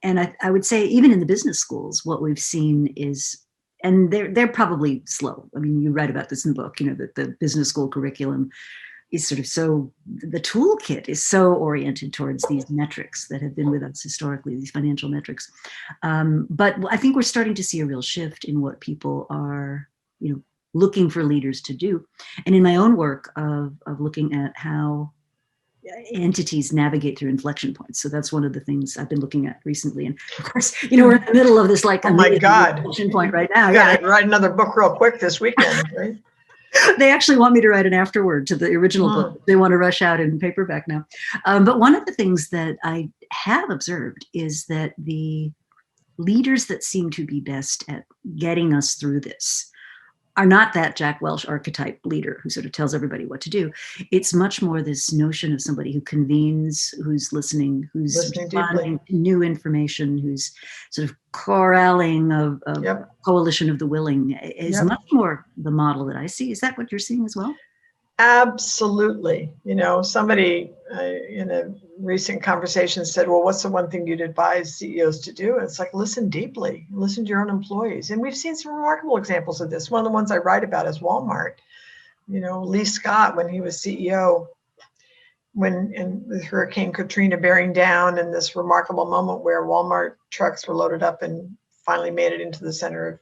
I would say even in the business schools, what we've seen is, and they're probably slow. I mean, you write about this in the book, you know, that the business school curriculum is sort of so, the toolkit is so oriented towards these metrics that have been with us historically, these financial metrics. But I think we're starting to see a real shift in what people are, you know, looking for leaders to do. And in my own work of looking at how entities navigate through inflection points. So that's one of the things I've been looking at recently. And of course, you know, we're in the middle of this, like, oh my God, inflection point right now. You gotta write another book real quick this weekend, right? They actually want me to write an afterword to the original book. They want to rush out in paperback now. But one of the things that I have observed is that the leaders that seem to be best at getting us through this are not that Jack Welch archetype leader who sort of tells everybody what to do. It's much more this notion of somebody who convenes, who's listening, who's responding to new information, who's sort of corralling of yep. coalition of the willing is yep. much more the model that I see. Is that what you're seeing as well? Absolutely. You know, somebody in a recent conversation said, well, what's the one thing you'd advise CEOs to do? And it's like, listen deeply, listen to your own employees. And we've seen some remarkable examples of this. One of the ones I write about is Walmart. You know, Lee Scott, when he was CEO, with Hurricane Katrina bearing down, and this remarkable moment where Walmart trucks were loaded up and finally made it into the center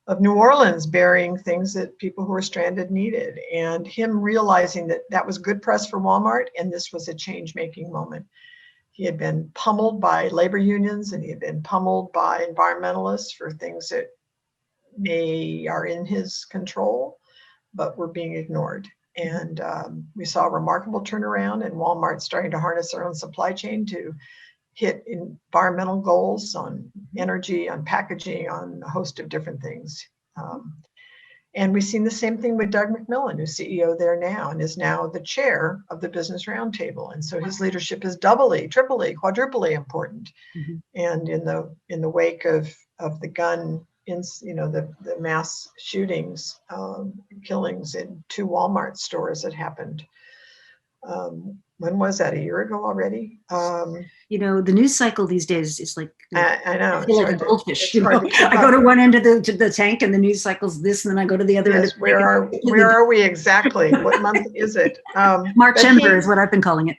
of New Orleans, bearing things that people who were stranded needed, and him realizing that that was good press for Walmart, and this was a change-making moment. He had been pummeled by labor unions, and he had been pummeled by environmentalists for things that are in his control, but were being ignored. And we saw a remarkable turnaround, and Walmart starting to harness their own supply chain to hit environmental goals on energy, on packaging, on a host of different things. And we've seen the same thing with Doug McMillan, who's CEO there now and is now the chair of the Business Roundtable. And so his leadership is doubly, triply, quadruply important. Mm-hmm. And in the wake of the gun, the mass shootings, killings in 2 Walmart stores that happened. When was that? A year ago already? The news cycle these days is like, I know. I feel like a goldfish. I go up. to one end of the tank and the news cycle's this, and then I go to the other end of the tank. Where are we exactly? What month is it? March Ember is what I've been calling it.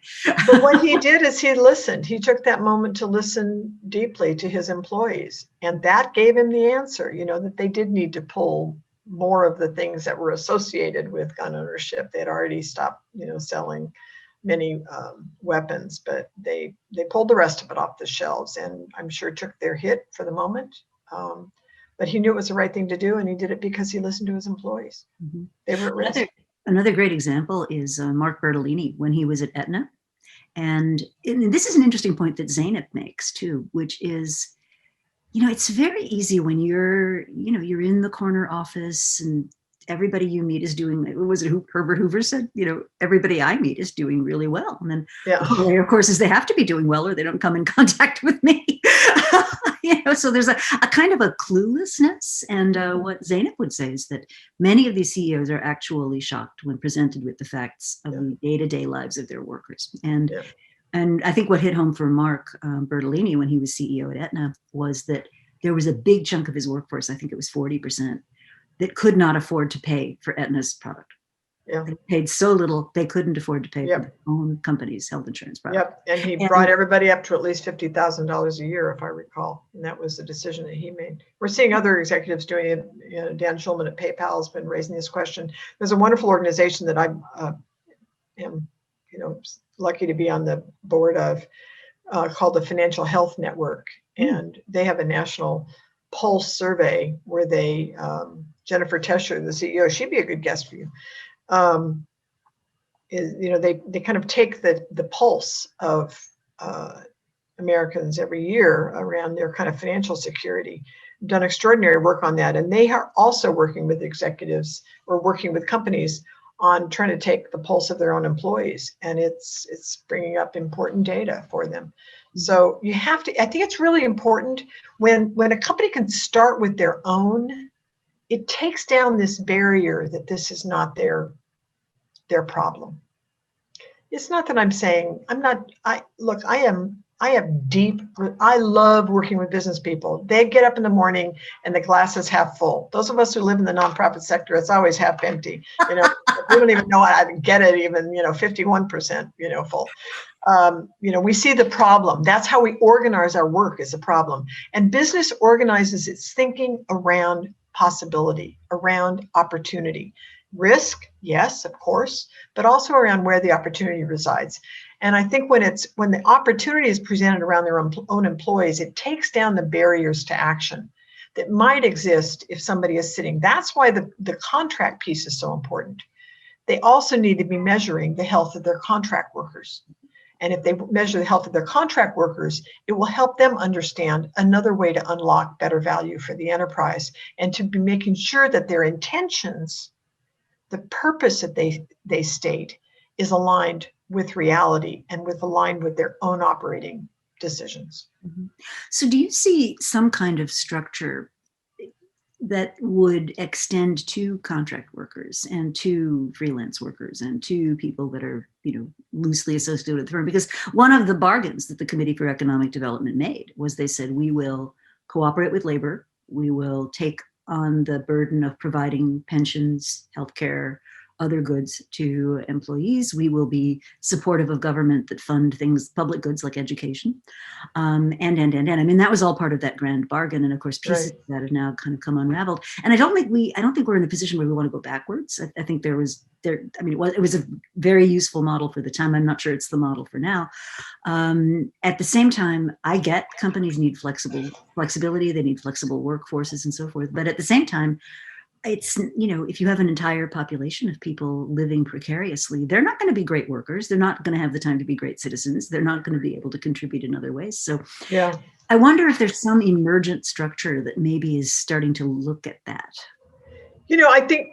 But what he did is he listened. He took that moment to listen deeply to his employees. And that gave him the answer, that they did need to pull more of the things that were associated with gun ownership. They had already stopped, selling many weapons, but they pulled the rest of it off the shelves, and I'm sure took their hit for the moment. But he knew it was the right thing to do, and he did it because he listened to his employees. Mm-hmm. They were at risk. Another great example is Mark Bertolini when he was at Aetna. And this is an interesting point that Zeynep makes too, which is, it's very easy when you're in the corner office and everybody you meet is doing, was it Herbert Hoover said, everybody I meet is doing really well. And then the way, of course, is they have to be doing well or they don't come in contact with me. So there's a kind of a cluelessness. And what Zeynep would say is that many of these CEOs are actually shocked when presented with the facts of the day-to-day lives of their workers. And I think what hit home for Mark Bertolini when he was CEO at Aetna was that there was a big chunk of his workforce, I think it was 40%, that could not afford to pay for Aetna's product. Yeah. They paid so little, they couldn't afford to pay for their own company's health insurance product. Yep, and he brought everybody up to at least $50,000 a year, if I recall. And that was the decision that he made. We're seeing other executives doing it. Dan Schulman at PayPal has been raising this question. There's a wonderful organization that I am, lucky to be on the board of, called the Financial Health Network. And they have a national pulse survey where they, Jennifer Tescher, the CEO, she'd be a good guest for you. They kind of take the pulse of Americans every year around their kind of financial security. Done extraordinary work on that, and they are also working with executives or working with companies on trying to take the pulse of their own employees, and it's bringing up important data for them. So you have to. I think it's really important when a company can start with their own. It takes down this barrier that this is not their problem. It's not that I'm saying I love working with business people. They get up in the morning and the glass is half full. Those of us who live in the nonprofit sector, it's always half empty. We don't even know how to get it even, 51%, full. We see the problem. That's how we organize our work is a problem. And business organizes its thinking around possibility, around opportunity. Risk, yes, of course, but also around where the opportunity resides. And I think when the opportunity is presented around their own employees, it takes down the barriers to action that might exist if somebody is sitting. That's why the contract piece is so important. They also need to be measuring the health of their contract workers. And if they measure the health of their contract workers, it will help them understand another way to unlock better value for the enterprise and to be making sure that their intentions, the purpose that they state, is aligned with reality and aligned with their own operating decisions. Mm-hmm. So do you see some kind of structure that would extend to contract workers and to freelance workers and to people that are, loosely associated with the firm? Because one of the bargains that the Committee for Economic Development made was they said, we will cooperate with labor, we will take on the burden of providing pensions, healthcare, other goods to employees. We will be supportive of government that fund things, public goods like education, and. I mean, that was all part of that grand bargain. And of course, pieces of that have now kind of come unraveled. And I don't think we're in a position where we want to go backwards. I think it was a very useful model for the time. I'm not sure it's the model for now. At the same time, I get companies need flexibility. They need flexible workforces and so forth. But at the same time, it's, if you have an entire population of people living precariously, they're not going to be great workers. They're not going to have the time to be great citizens. They're not going to be able to contribute in other ways. So I wonder if there's some emergent structure that maybe is starting to look at that. I think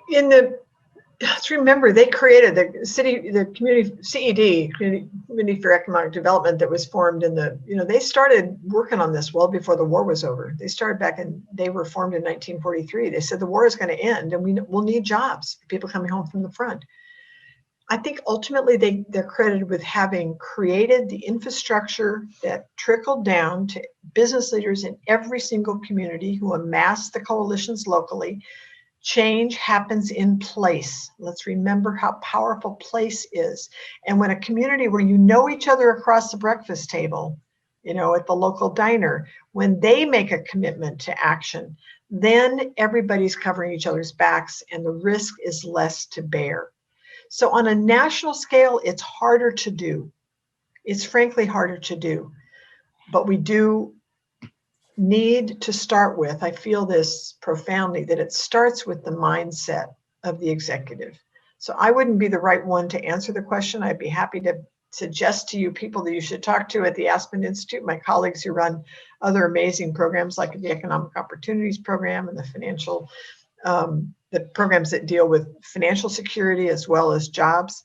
let's remember they created the community CED, Community for Economic Development, that was formed they started working on this well before the war was over. They started they were formed in 1943. They said the war is going to end and we'll need jobs, people coming home from the front. I think ultimately they're credited with having created the infrastructure that trickled down to business leaders in every single community who amassed the coalitions locally. Change happens in place. Let's remember how powerful place is. And when a community where you know each other across the breakfast table, at the local diner, when they make a commitment to action, then everybody's covering each other's backs and the risk is less to bear. So on a national scale, it's harder to do. It's frankly harder to do. But we do need to start with, I feel this profoundly, that it starts with the mindset of the executive. So I wouldn't be the right one to answer the question. I'd be happy to suggest to you people that you should talk to at the Aspen Institute, my colleagues who run other amazing programs like the Economic Opportunities Program and the financial, the programs that deal with financial security as well as jobs.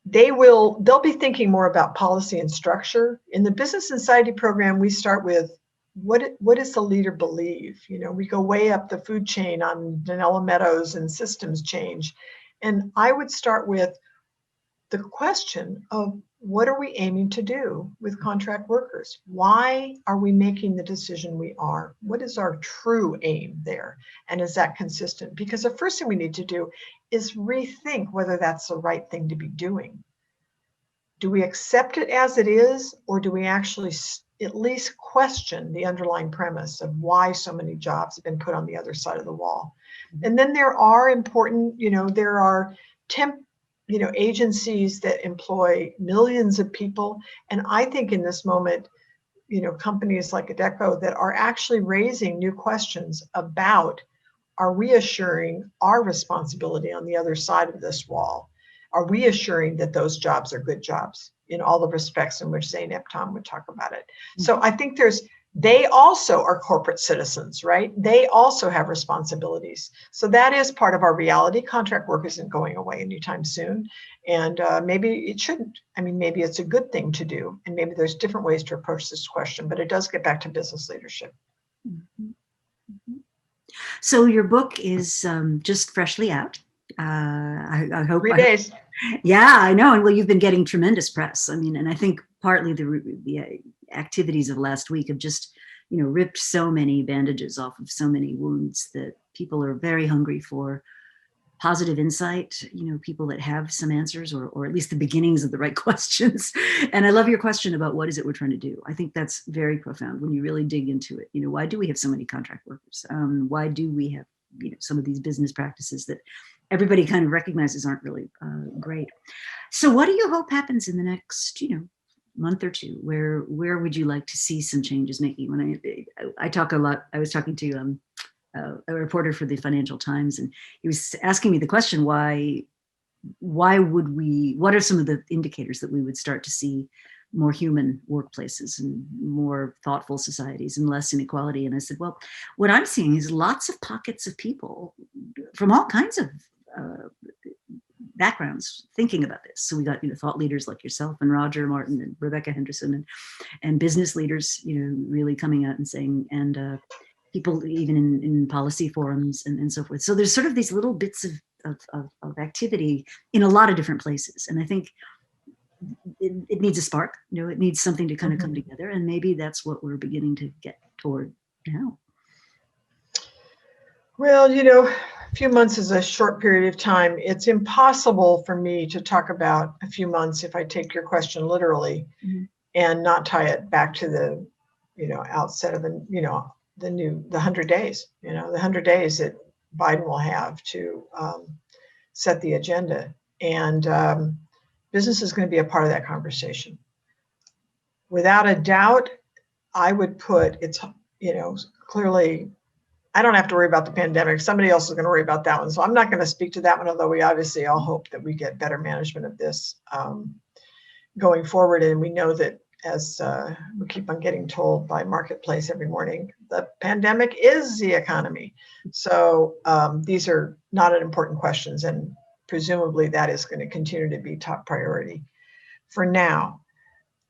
They'll be thinking more about policy and structure. In the Business and Society program, we start with what does the leader believe? We go way up the food chain on Danella Meadows and systems change. And I would start with the question of what are we aiming to do with contract workers? Why are we making the decision we are? What is our true aim there? And is that consistent? Because the first thing we need to do is rethink whether that's the right thing to be doing. Do we accept it as it is, or do we actually at least question the underlying premise of why so many jobs have been put on the other side of the wall? And then there are important, there are agencies that employ millions of people. And I think in this moment, companies like Adecco that are actually raising new questions about, are we assuring our responsibility on the other side of this wall? Are we assuring that those jobs are good jobs in all the respects in which Zainab Tom would talk about it? So I think they also are corporate citizens, right? They also have responsibilities. So that is part of our reality. Contract work isn't going away anytime soon. And maybe it shouldn't. I mean, maybe it's a good thing to do. And maybe there's different ways to approach this question, but it does get back to business leadership. Mm-hmm. Mm-hmm. So your book is just freshly out. I hope 3 days. Yeah, I know. And well, you've been getting tremendous press. I mean, and I think partly the activities of last week have just, ripped so many bandages off of so many wounds that people are very hungry for positive insight, people that have some answers or at least the beginnings of the right questions. And I love your question about what is it we're trying to do. I think that's very profound when you really dig into it. Why do we have so many contract workers? Why do we have, some of these business practices that everybody kind of recognizes aren't really great? So what do you hope happens in the next, month or two? Where would you like to see some changes making? When I talk a lot, I was talking to a reporter for the Financial Times, and he was asking me the question, why would we, what are some of the indicators that we would start to see more human workplaces and more thoughtful societies and less inequality? And I said, well, what I'm seeing is lots of pockets of people from all kinds of backgrounds thinking about this. So we got thought leaders like yourself and Roger Martin and Rebecca Henderson and business leaders really coming out and saying, and people even in policy forums and so forth. So there's sort of these little bits of activity in a lot of different places, and I think it needs a spark. It needs something to kind of come together, and maybe that's what we're beginning to get toward now. Well, a few months is a short period of time. It's impossible for me to talk about a few months, if I take your question literally, and not tie it back to the, outset of the 100 days, the 100 days that Biden will have to set the agenda. And business is going to be a part of that conversation. Without a doubt, I would put it's, clearly, I don't have to worry about the pandemic. Somebody else is going to worry about that one. So I'm not going to speak to that one, although we obviously all hope that we get better management of this going forward. And we know that as we keep on getting told by Marketplace every morning, the pandemic is the economy. So these are not unimportant questions, and presumably that is going to continue to be top priority for now.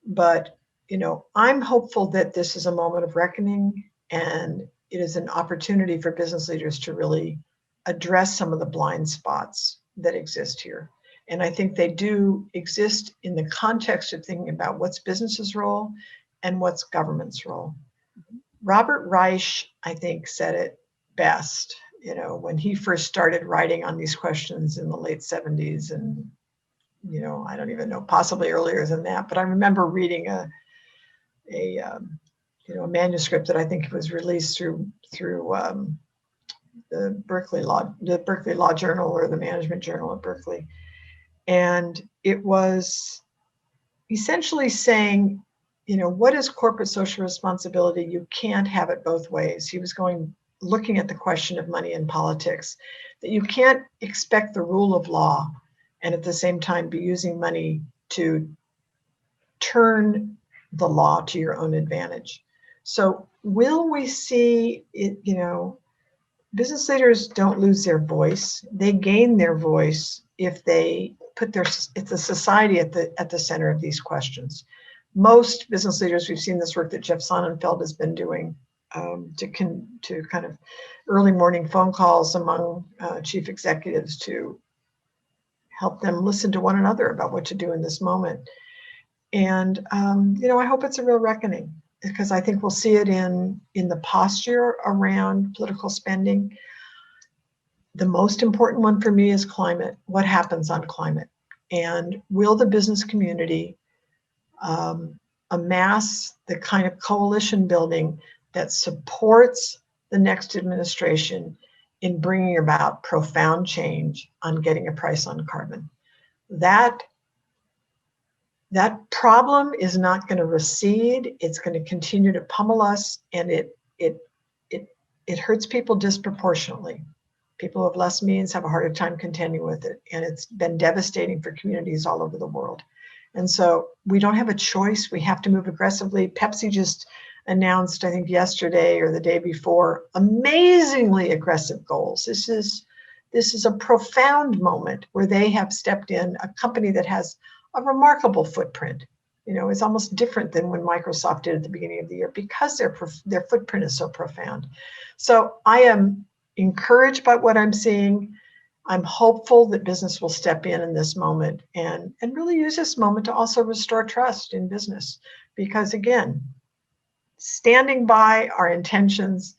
But, I'm hopeful that this is a moment of reckoning, and it is an opportunity for business leaders to really address some of the blind spots that exist here. And I think they do exist in the context of thinking about what's business's role and what's government's role. Robert Reich, I think, said it best, when he first started writing on these questions in the late 70s. And, I don't even know, possibly earlier than that. But I remember reading a manuscript that I think was released through the Berkeley Law Journal, or the Management Journal at Berkeley. And it was essentially saying, what is corporate social responsibility? You can't have it both ways. He was looking at the question of money in politics, that you can't expect the rule of law and at the same time be using money to turn the law to your own advantage. So will we see it, business leaders don't lose their voice. They gain their voice if they put it's a society at the center of these questions. Most business leaders, we've seen this work that Jeff Sonnenfeld has been doing to kind of early morning phone calls among chief executives to help them listen to one another about what to do in this moment. And I hope it's a real reckoning, because I think we'll see it in the posture around political spending. The most important one for me is climate. What happens on climate? And will the business community amass the kind of coalition building that supports the next administration in bringing about profound change on getting a price on carbon? That problem is not going to recede. It's going to continue to pummel us, and it hurts people disproportionately. People who have less means have a harder time contending with it, and it's been devastating for communities all over the world. And so we don't have a choice. We have to move aggressively. Pepsi just announced, I think yesterday or the day before, amazingly aggressive goals. This is a profound moment where they have stepped in, a company that has a remarkable footprint. It's almost different than when Microsoft did at the beginning of the year, because their footprint is so profound. So I am encouraged by what I'm seeing. I'm hopeful that business will step in this moment and really use this moment to also restore trust in business. Because again, standing by our intentions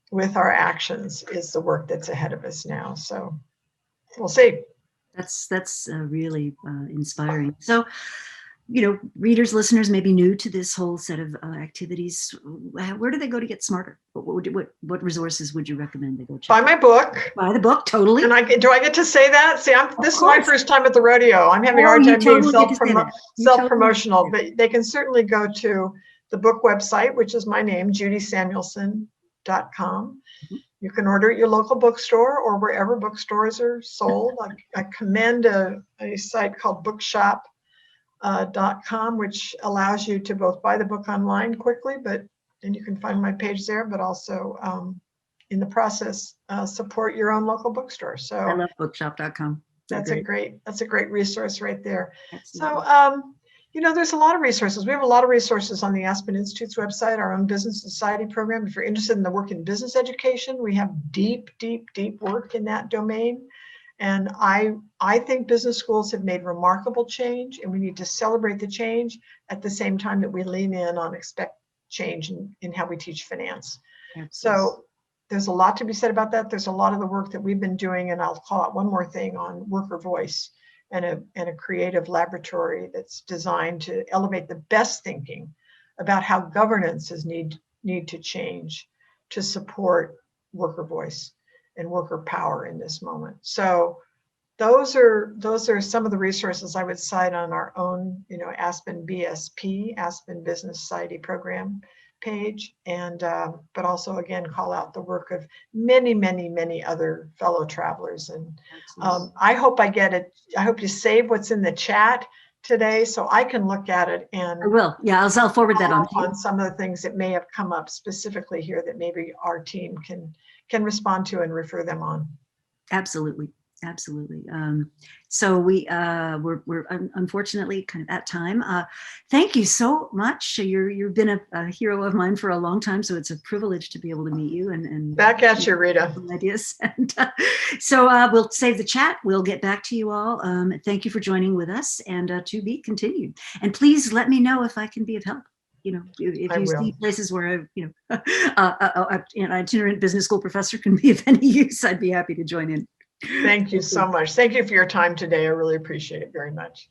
with our actions is the work that's ahead of us now. So we'll see. That's really inspiring. So, readers, listeners may be new to this whole set of activities. Where do they go to get smarter? What resources would you recommend they go check? Buy my book. Buy the book, totally. And do I get to say that? See, this is my first time at the rodeo. I'm having a hard time being self-promotional, but they can certainly go to the book website, which is my name, judysamuelson.com. Mm-hmm. You can order at your local bookstore or wherever bookstores are sold. I commend a site called bookshop.com, which allows you to both buy the book online quickly, and you can find my page there, but also in the process, support your own local bookstore. So I love bookshop.com. That's a great resource right there. Absolutely. So, there's a lot of resources. We have a lot of resources on the Aspen Institute's website, our own business society program. If you're interested in the work in business education, we have deep, deep, deep work in that domain. And I think business schools have made remarkable change, and we need to celebrate the change at the same time that we lean in on expect change in how we teach finance. Absolutely. So there's a lot to be said about that. There's a lot of the work that we've been doing, and I'll call out one more thing on worker voice and a creative laboratory that's designed to elevate the best thinking about how governances need to change to support worker voice and worker power in this moment. So those are some of the resources I would cite on our own, Aspen BSP, Aspen Business Society program page, and but also again call out the work of many, many, many other fellow travelers. And I hope you save what's in the chat today so I can look at it I and will. Yeah, I'll forward that on to you. on some of the things that may have come up specifically here that maybe our team can respond to and refer them on. Absolutely. Absolutely. So we're unfortunately kind of at time. Thank you so much. You've been a hero of mine for a long time, so it's a privilege to be able to meet you and back at you, Rita. Ideas. And so we'll save the chat. We'll get back to you all. Thank you for joining with us, and to be continued. And please let me know if I can be of help. You know, if you see places where an itinerant business school professor can be of any use, I'd be happy to join in. Thank you so much. Thank you for your time today. I really appreciate it very much.